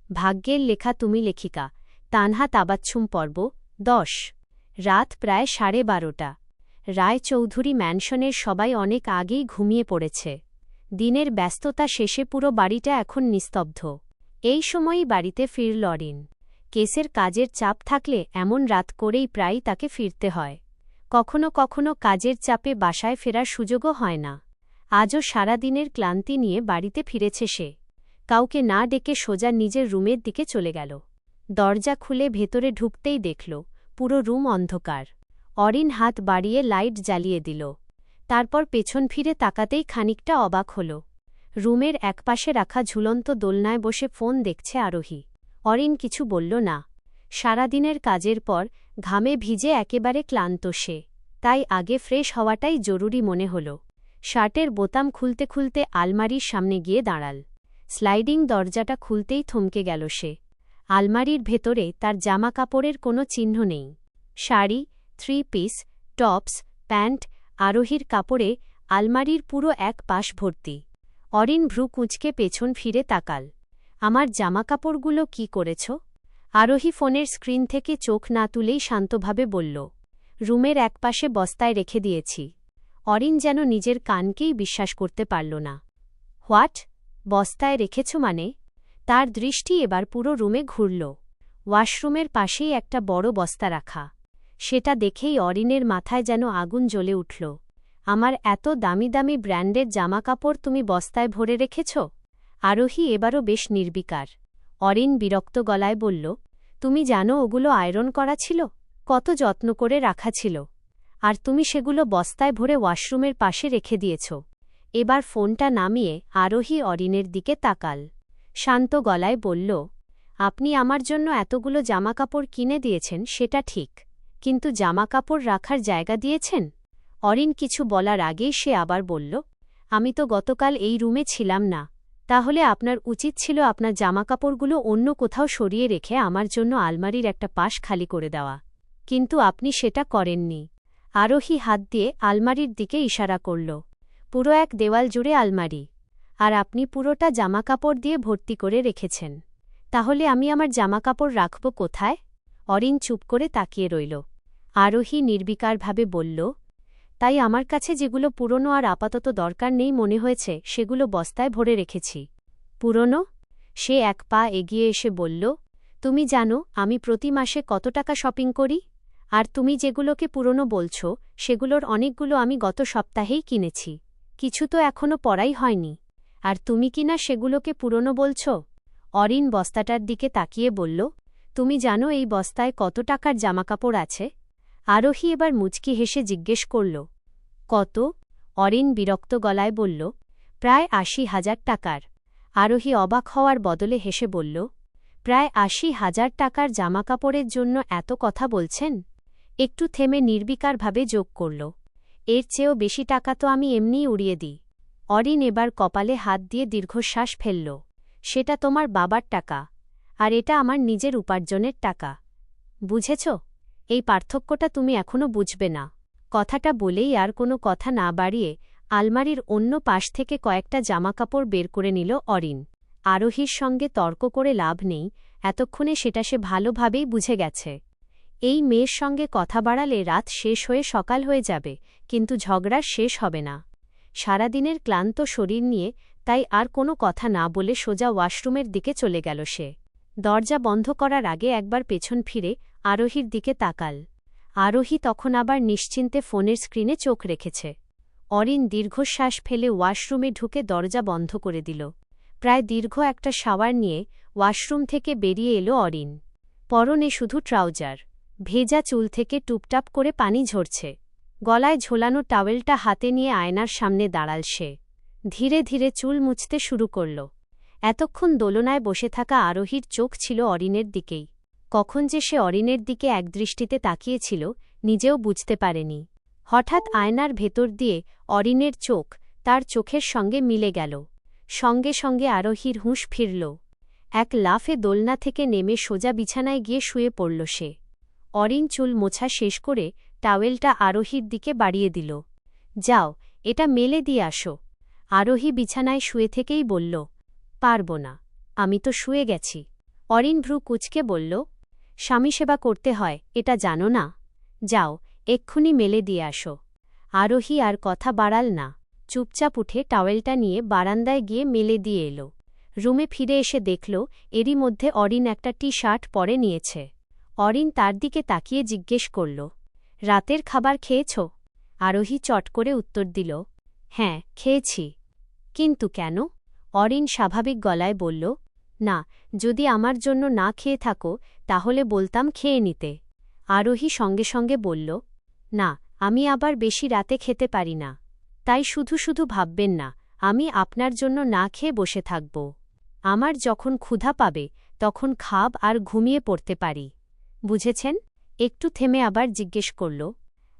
ভাগ্যের লেখা তুমি লেখিকা তানহা তাবাচ্ছুম পর্ব ১০ রাত প্রায় ১২:৩০। রায়চৌধুরী ম্যানশনের সবাই অনেক আগেই ঘুমিয়ে পড়েছে। দিনের ব্যস্ততা শেষে পুরো বাড়িটা এখন নিস্তব্ধ। এই সময়ই বাড়িতে ফিরল অরিন। কেসের কাজের চাপ থাকলে এমন রাত করেই প্রায়ই তাকে ফিরতে হয়। কখনো কখনো কাজের চাপে বাসায় ফেরার সুযোগও হয় না। আজও সারাদিনের ক্লান্তি নিয়ে বাড়িতে ফিরেছে সে। কাউকে না ডেকে সোজা নিজের রুমের দিকে চলে গেল। দরজা খুলে ভেতরে ঢুকতেই দেখল পুরো রুম অন্ধকার। অরিন হাত বাড়িয়ে লাইট জ্বালিয়ে দিল। তারপর পেছন ফিরে তাকাতেই খানিকটা অবাক হল। রুমের একপাশে রাখা ঝুলন্ত দোলনায় বসে ফোন দেখছে আরোহী। অরিন কিছু বলল না। সারাদিনের কাজের পর ঘামে ভিজে একেবারে ক্লান্ত সে। তাই আগে ফ্রেশ হওয়াটাই জরুরি মনে হল। শার্টের বোতাম খুলতে খুলতে আলমারির সামনে গিয়ে দাঁড়াল। স্লাইডিং দরজাটা খুলতেই থমকে গেল সে। আলমারির ভেতরে তার জামা কাপড়ের কোনো চিহ্ন নেই। শাড়ি, 3 পিস, টপস, প্যান্ট, আরোহীর কাপড়ে আলমারির পুরো এক পাশ ভর্তি। অরিন ভ্রু কুঁচকে পেছন ফিরে তাকাল। আমার জামাকাপড়গুলো কি করেছ? আরোহী ফোনের স্ক্রিন থেকে চোখ না তুলেই শান্তভাবে বলল, রুমের একপাশে বস্তায় রেখে দিয়েছি। অরিন যেন নিজের কানকেই বিশ্বাস করতে পারল না। হোয়াট? বস্তায় রেখেছ মানে? তার দৃষ্টি এবার পুরো রুমে ঘুরল। ওয়াশরুমের পাশেই একটা বড় বস্তা রাখা। সেটা দেখেই অরিনের মাথায় যেন আগুন জ্বলে উঠল। আমার এত দামি দামি ব্র্যান্ডের জামাকাপড় তুমি বস্তায় ভরে রেখেছ? আরোহী এবারও বেশ নির্বিকার। অরিন বিরক্ত গলায় বলল, তুমি জানো ওগুলো আয়রন করা ছিল? কত যত্ন করে রাখা ছিল। আর তুমি সেগুলো বস্তায় ভরে ওয়াশরুমের পাশে রেখে দিয়েছ। এবার ফোনটা নামিয়ে আরোহী অরিনের দিকে তাকাল। শান্ত গলায় বলল, আপনি আমার জন্য এতগুলো জামাকাপড় কিনে দিয়েছেন সেটা ঠিক, কিন্তু জামাকাপড় রাখার জায়গা দিয়েছেন? অরিন কিছু বলার আগেই সে আবার বলল, আমি তো গতকাল এই রুমে ছিলাম না। তাহলে আপনার উচিত ছিল আপনার জামাকাপড়গুলো অন্য কোথাও সরিয়ে রেখে আমার জন্য আলমারির একটা পাশ খালি করে দেওয়া। কিন্তু আপনি সেটা করেননি। আরোহী হাত দিয়ে আলমারির দিকে ইশারা করল। পুরো এক দেওয়াল জুড়ে আলমারি। আর আপনি পুরোটা জামাকাপড় দিয়ে ভর্তি করে রেখেছেন। তাহলে আমি আমার জামাকাপড় রাখব কোথায়? অরিন চুপ করে তাকিয়ে রইল। আরোহী নির্বিকারভাবে বলল, তাই আমার কাছে যেগুলো পুরনো আর আপাতত দরকার নেই মনে হয়েছে সেগুলো বস্তায় ভরে রেখেছি। পুরনো? সে এক পা এগিয়ে এসে বলল, তুমি জানো আমি প্রতি মাসে কত টাকা শপিং করি? আর তুমি যেগুলোকে পুরনো বলছ সেগুলোর অনেকগুলো আমি গত সপ্তাহেই কিনেছি। কিছু তো এখনো পরাই হয়নি। আর তুমি কিনা সেগুলোকে পুরনো বলছ? অরিন বস্তাটার দিকে তাকিয়ে বলল, তুমি জানো এই বস্তায় কত টাকার জামাকাপড় আছে? আরোহী এবার মুচকি হেসে জিজ্ঞেস করল, কত? অরিন বিরক্ত গলায় বলল, প্রায় ৮০,০০০ টাকার। আরোহী অবাক হওয়ার বদলে হেসে বলল, প্রায় ৮০,০০০ টাকার জামাকাপড়ের জন্য এত কথা বলছেন? একটু থেমে নির্বিকারভাবে যোগ করল, এর চেয়েও বেশি টাকা তো আমি এমনিই উড়িয়ে দিই। অরিন এবার কপালে হাত দিয়ে দীর্ঘশ্বাস ফেলল। সেটা তোমার বাবার টাকা, আর এটা আমার নিজের উপার্জনের টাকা। বুঝেছ? এই পার্থক্যটা তুমি এখনো বুঝবে না। কথাটা বলেই আর কোনো কথা না বাড়িয়ে আলমারির অন্য পাশ থেকে কয়েকটা জামাকাপড় বের করে নিল অরিন। আরোহীর সঙ্গে তর্ক করে লাভ নেই, এতক্ষণে সেটা সে ভালোভাবেই বুঝে গেছে। এই মেয়ের সঙ্গে কথা বাড়ালে রাত শেষ হয়ে সকাল হয়ে যাবে, কিন্তু ঝগড়ার শেষ হবে না। সারাদিনের ক্লান্ত শরীর নিয়ে তাই আর কোনো কথা না বলে সোজা ওয়াশরুমের দিকে চলে গেল সে। দরজা বন্ধ করার আগে একবার পেছন ফিরে আরোহীর দিকে তাকাল। আরোহী তখন আবার নিশ্চিন্তে ফোনের স্ক্রিনে চোখ রেখেছে। অরিন দীর্ঘশ্বাস ফেলে ওয়াশরুমে ঢুকে দরজা বন্ধ করে দিল। প্রায় দীর্ঘ একটা শাওয়ার নিয়ে ওয়াশরুম থেকে বেরিয়ে এলো অরিন। পরনে শুধু ট্রাউজার। ভেজা চুল থেকে টুপটাপ করে পানি ঝরছে। গলায় ঝোলানো টাওয়েলটা হাতে নিয়ে আয়নার সামনে দাঁড়াল সে। ধীরে ধীরে চুল মুছতে শুরু করল। এতক্ষণ দোলনায় বসে থাকা আরোহীর চোখ ছিল অরিনের দিকেই। কখন যে সে অরিনের দিকে একদৃষ্টিতে তাকিয়েছিল নিজেও বুঝতে পারেনি। হঠাৎ আয়নার ভেতর দিয়ে অরিনের চোখ তার চোখের সঙ্গে মিলে গেল। সঙ্গে সঙ্গে আরোহীর হুঁশ ফিরল। এক লাফে দোলনা থেকে নেমে সোজা বিছানায় গিয়ে শুয়ে পড়ল সে। অরিন চুল মোছা শেষ করে টাওয়েলটা আরোহীর দিকে বাড়িয়ে দিল। যাও, এটা মেলে দিয়ে আসো। আরোহী বিছানায় শুয়ে থেকেই বলল, পারব না, আমি তো শুয়ে গেছি। অরিন ভ্রু কুঁচকে বলল, স্বামী সেবা করতে হয় এটা জানো না? যাও, এক্ষুনি মেলে দিয়ে আসো। আরোহী আর কথা বাড়াল না, চুপচাপ উঠে টাওয়েলটা নিয়ে বারান্দায় গিয়ে মেলে দিয়ে এলো। রুমে ফিরে এসে দেখল এরই মধ্যে অরিন একটা টি-শার্ট পরে নিয়েছে। অরিন তার দিকে তাকিয়ে জিজ্ঞেস করল, রাতের খাবার খেয়েছ? আরোহী চট করে উত্তর দিল, হ্যাঁ, খেয়েছি। কিন্তু কেন? অরিন স্বাভাবিক গলায় বলল, না, যদি আমার জন্য না খেয়ে থাকো তাহলে বলতাম খেয়ে নিতে। আরোহী সঙ্গে সঙ্গে বলল, না, আমি আবার বেশি রাতে খেতে পারি না। তাই শুধু শুধু ভাববেন না আমি আপনার জন্য না খেয়ে বসে থাকব। আমার যখন ক্ষুধা পাবে তখন খাব আর ঘুমিয়ে পড়তে পারি। বুঝেছেন? একটু থেমে আবার জিজ্ঞেস করল,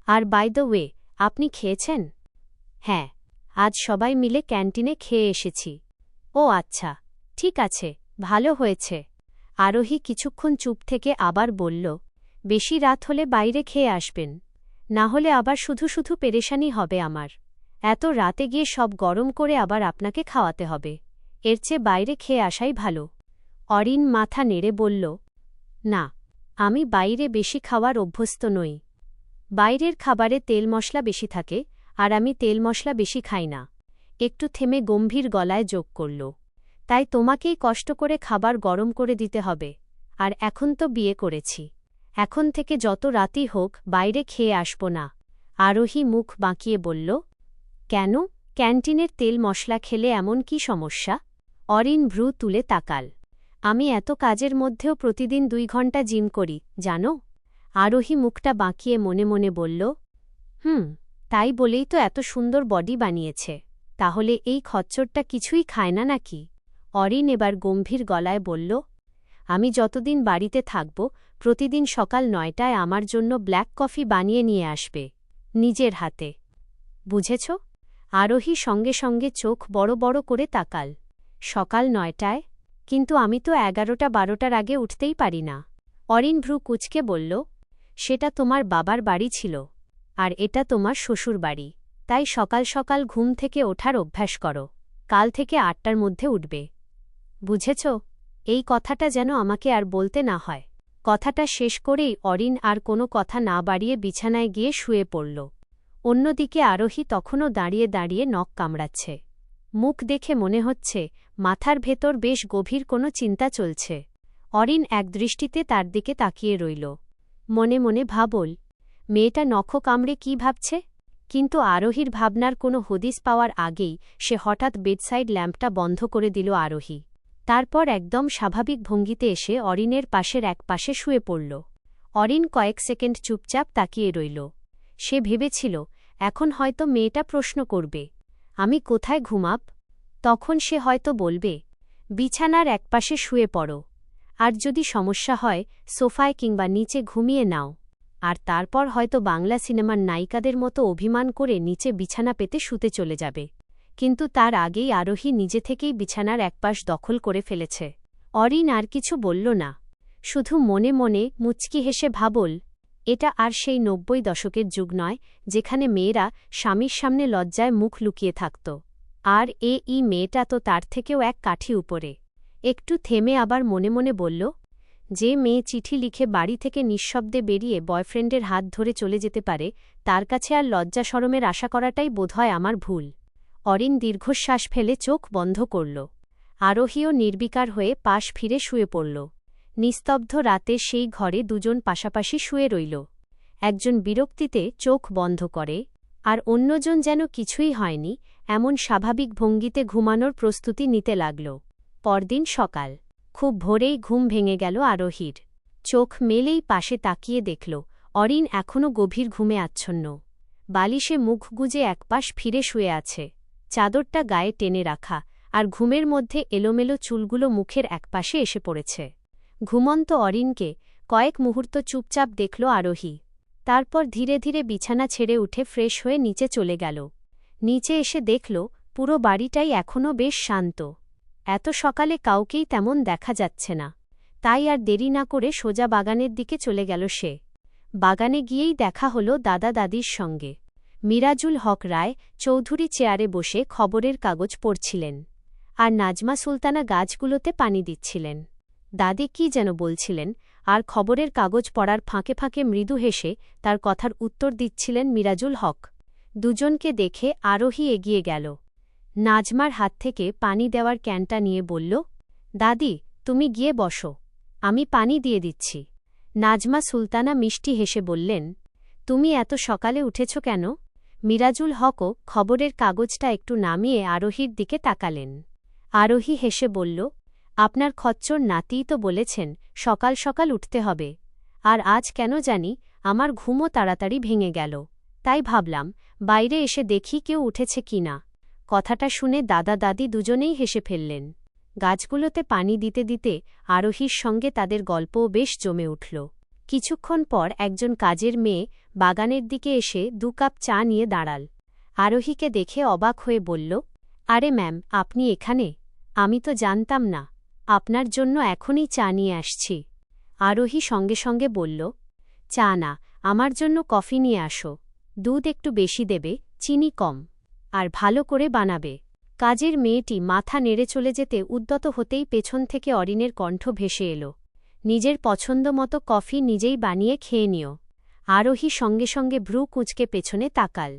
আর বাই দ্য ওয়ে, আপনি খেয়েছেন? হ্যাঁ, আজ সবাই মিলে ক্যান্টিনে খেয়ে এসেছি। ও আচ্ছা, ঠিক আছে, ভালো হয়েছে। আরোহী কিছুক্ষণ চুপ থেকে আবার বলল, বেশি রাত হলে বাইরে খেয়ে আসবেন, না হলে আবার শুধু শুধু পেরেশানি হবে আমার। এত রাতে গিয়ে সব গরম করে আবার আপনাকে খাওয়াতে হবে, এর চেয়ে বাইরে খেয়ে আসাই ভালো। অরিন মাথা নেড়ে বলল, না, আমি বাইরে বেশি খাওয়ার অভ্যস্ত নই। বাইরের খাবারে তেল মশলা বেশি থাকে, আর আমি তেল মশলা বেশি খাই না। একটু থেমে গম্ভীর গলায় যোগ করল, তাই তোমাকেই কষ্ট করে খাবার গরম করে দিতে হবে। আর এখন তো বিয়ে করেছি, এখন থেকে যত রাতই হোক বাইরে খেয়ে আসব না। আরোহী মুখ বাঁকিয়ে বলল, কেন? ক্যান্টিনের তেল মশলা খেলে এমন কি সমস্যা? অরিন ভ্রু তুলে তাকাল, আমি এত কাজের মধ্যেও প্রতিদিন 2 ঘন্টা জিম করি, জানো? আরোহী মুখটা বাঁকিয়ে মনে মনে বলল, তাই বলেই তো এত সুন্দর বডি বানিয়েছে। তাহলে এই খচ্চরটা কিছুই খায় না নাকি? অরিন এবার গম্ভীর গলায় বলল, আমি যতদিন বাড়িতে থাকব প্রতিদিন সকাল 9টায় আমার জন্য ব্ল্যাক কফি বানিয়ে নিয়ে আসবে, নিজের হাতে। বুঝেছ? আরোহী সঙ্গে সঙ্গে চোখ বড় বড় করে তাকাল। সকাল 9টায়? কিন্তু আমি তো 11টা-12টার আগে উঠতেই পারি না। অরিন ভ্রু কুঁচকে বলল, সেটা তোমার বাবার বাড়ি ছিল, আর এটা তোমার শ্বশুর বাড়ি। তাই সকাল সকাল ঘুম থেকে ওঠার অভ্যাস করো। কাল থেকে 8টার মধ্যে উঠবে। বুঝেছ? এই কথাটা যেন আমাকে আর বলতে না হয়। কথাটা শেষ করেই অরিন আর কোনো কথা না বাড়িয়ে বিছানায় গিয়ে শুয়ে পড়ল। অন্যদিকে আরোহী তখনও দাঁড়িয়ে দাঁড়িয়ে নখ কামড়াচ্ছে। মুখ দেখে মনে হচ্ছে মাথার ভেতর বেশ গভীর কোনো চিন্তা চলছে। অরিন একদৃষ্টিতে তার দিকে তাকিয়ে রইল। মনে মনে ভাবল, মেয়েটা নখ কামড়ে কি ভাবছে? কিন্তু আরোহীর ভাবনার কোনো হদিস পাওয়ার আগেই সে হঠাৎ বেডসাইড ল্যাম্পটা বন্ধ করে দিল আরোহী। তারপর একদম স্বাভাবিক ভঙ্গিতে এসে অরিনের পাশের এক পাশে শুয়ে পড়ল। অরিন কয়েক সেকেন্ড চুপচাপ তাকিয়ে রইল। সে ভেবেছিল এখন হয়তো মেয়েটা প্রশ্ন করবে, আমি কোথায় ঘুমাব? তখন সে হয়তো বলবে, বিছানার একপাশে শুয়ে পড়ো, আর যদি সমস্যা হয় সোফায় কিংবা নিচে ঘুমিয়ে নাও। আর তারপর হয়তো বাংলা সিনেমার নায়িকাদের মতো অভিমান করে নিচে বিছানা পেতে শুতে চলে যাবে। কিন্তু তার আগেই আরোহী নিজে থেকেই বিছানার একপাশ দখল করে ফেলেছে। অরিন আর কিছু বলল না, শুধু মনে মনে মুচকি হেসে ভাবল, এটা আর সেই 90 দশকের যুগ নয় যেখানে মেয়েরা স্বামীর সামনে লজ্জায় মুখ লুকিয়ে থাকত। আর এই মেয়েটা তো তার থেকেও এক কাঠি উপরে। একটু থেমে আবার মনে মনে বলল, যে মেয়ে চিঠি লিখে বাড়ি থেকে নিঃশব্দে বেরিয়ে বয়ফ্রেন্ডের হাত ধরে চলে যেতে পারে তার কাছে আর লজ্জা শরমের আশা করাটাই বোধহয় আমার ভুল। অরিন দীর্ঘশ্বাস ফেলে চোখ বন্ধ করল। আরোহীও নির্বিকার হয়ে পাশ ফিরে শুয়ে পড়ল। নিস্তব্ধ রাতে সেই ঘরে দুজন পাশাপাশি শুয়ে রইল। একজন বিরক্তিতে চোখ বন্ধ করে, আর অন্যজন যেন কিছুই হয়নি এমন স্বাভাবিক ভঙ্গিতে ঘুমানোর প্রস্তুতি নিতে লাগল। পরদিন সকাল। খুব ভোরেই ঘুম ভেঙে গেল আরোহীর। চোখ মেলেই পাশে তাকিয়ে দেখল অরিন এখনও গভীর ঘুমে আচ্ছন্ন। বালিশে মুখ গুজে একপাশ ফিরে শুয়ে আছে, চাদরটা গায়ে টেনে রাখা, আর ঘুমের মধ্যে এলোমেলো চুলগুলো মুখের একপাশে এসে পড়েছে। ঘুমন্ত অরিনকে কয়েক মুহূর্ত চুপচাপ দেখল আরোহী। তারপর ধীরে ধীরে বিছানা ছেড়ে উঠে ফ্রেশ হয়ে নিচে চলে গেল। নিচে এসে দেখল পুরো বাড়িটাই এখনও বেশ শান্ত। এত সকালে কাউকেই তেমন দেখা যাচ্ছে না। তাই আর দেরি না করে সোজা বাগানের দিকে চলে গেল সে। বাগানে গিয়েই দেখা হল দাদা দাদির সঙ্গে। মিরাজুল হক রায় চৌধুরী চেয়ারে বসে খবরের কাগজ পড়ছিলেন, আর নাজমা সুলতানা গাছগুলোতে পানি দিচ্ছিলেন। দাদি কি যেন বলছিলেন, আর খবরের কাগজ পড়ার ফাঁকে ফাঁকে মৃদু হেসে তার কথার উত্তর দিচ্ছিলেন মিরাজুল হক। দুজনকে দেখে আরোহী এগিয়ে গেল। নাজমার হাত থেকে পানি দেওয়ার ক্যানটা নিয়ে বলল, দাদি, তুমি গিয়ে বসো, আমি পানি দিয়ে দিচ্ছি। নাজমা সুলতানা মিষ্টি হেসে বললেন, তুমি এত সকালে উঠেছ কেন? মিরাজুল হকও খবরের কাগজটা একটু নামিয়ে আরোহীর দিকে তাকালেন। আরোহী হেসে বলল, আপনার খচ্চর নাতিই তো বলেছেন সকাল সকাল উঠতে হবে, আর আজ কেন জানি আমার ঘুমও তাড়াতাড়ি ভেঙে গেল, তাই ভাবলাম বাইরে এসে দেখি কেউ উঠেছে কি না। কথাটা শুনে দাদা দাদি দুজনেই হেসে ফেললেন। গাছগুলোতে পানি দিতে দিতে আরোহীর সঙ্গে তাদের গল্পও বেশ জমে উঠল। কিছুক্ষণ পর একজন কাজের মেয়ে বাগানের দিকে এসে 2 কাপ চা নিয়ে দাঁড়াল। আরোহীকে দেখে অবাক হয়ে বলল, আরে ম্যাম, আপনি এখানে? আমি তো জানতাম না। আপনার জন্য এখনই চা নিয়ে আসছি। আরোহী সঙ্গে সঙ্গে বলল, চা না, আমার জন্য কফি নিয়ে আসো। দুধ একটু বেশি দেবে, চিনি কম, আর ভালো করে বানাবে। কাজের মেয়েটি মাথা নেড়ে চলে যেতে উদ্যত হতেই পেছন থেকে অরিনের কণ্ঠ ভেসে এল, নিজের পছন্দমতো কফি নিজেই বানিয়ে খেয়ে নিও। আরোহী সঙ্গে সঙ্গে ভ্রু কুঁচকে পেছনে তাকাল।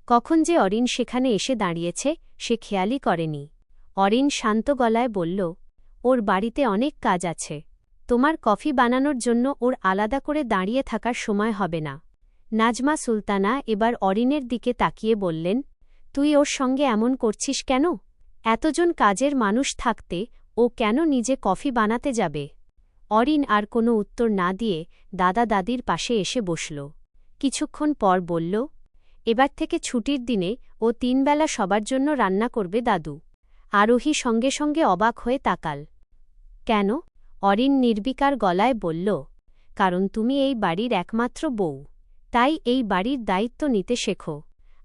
কখন যে অরিন সেখানে এসে দাঁড়িয়েছে সে খেয়ালই করেনি। অরিন শান্ত গলায় বলল, ওর বাড়িতে অনেক কাজ আছে, তোমার কফি বানানোর জন্য ওর আলাদা করে দাঁড়িয়ে থাকার সময় হবে না। নাজমা সুলতানা এবার অরিনের দিকে তাকিয়ে বললেন, তুই ওর সঙ্গে এমন করছিস কেন? এতজন কাজের মানুষ থাকতে ও কেন নিজে কফি বানাতে যাবে? অরিন আর কোনো উত্তর না দিয়ে দাদা দাদির পাশে এসে বসল। কিছুক্ষণ পর বলল, এবার থেকে ছুটির দিনে ও 3 বেলা সবার জন্য রান্না করবে দাদু। আরোহী সঙ্গে সঙ্গে অবাক হয়ে তাকাল। কেন? অরিন নির্বিকার গলায় বলল, কারণ তুমি এই বাড়ির একমাত্র বউ, তাই এই বাড়ির দায়িত্ব নিতে শেখো।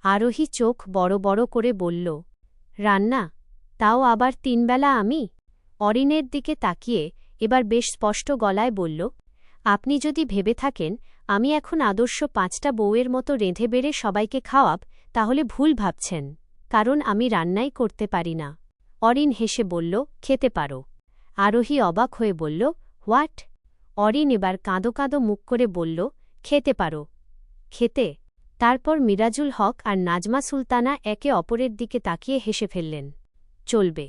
আরোহী চোখ বড় বড় করে বলল, রান্না? তাও আবার 3 বেলা আমি? অরিনের দিকে তাকিয়ে এবার বেশ স্পষ্ট গলায় বলল, আপনি যদি ভেবে থাকেন আমি এখন আদর্শ 5টা বউয়ের মতো রেঁধে বেড়ে সবাইকে খাওয়াব, তাহলে ভুল ভাবছেন, কারণ আমি রান্নাই করতে পারি না। অরিন হেসে বলল, খেতে পারো। আরোহী অবাক হয়ে বলল, হোয়াট? অরিন এবার কাঁদো কাঁদো মুখ করে বলল, খেতে পারো। খেতে? তারপর মিরাজুল হক আর নাজমা সুলতানা একে অপরের দিকে তাকিয়ে হেসে ফেললেন। চলবে।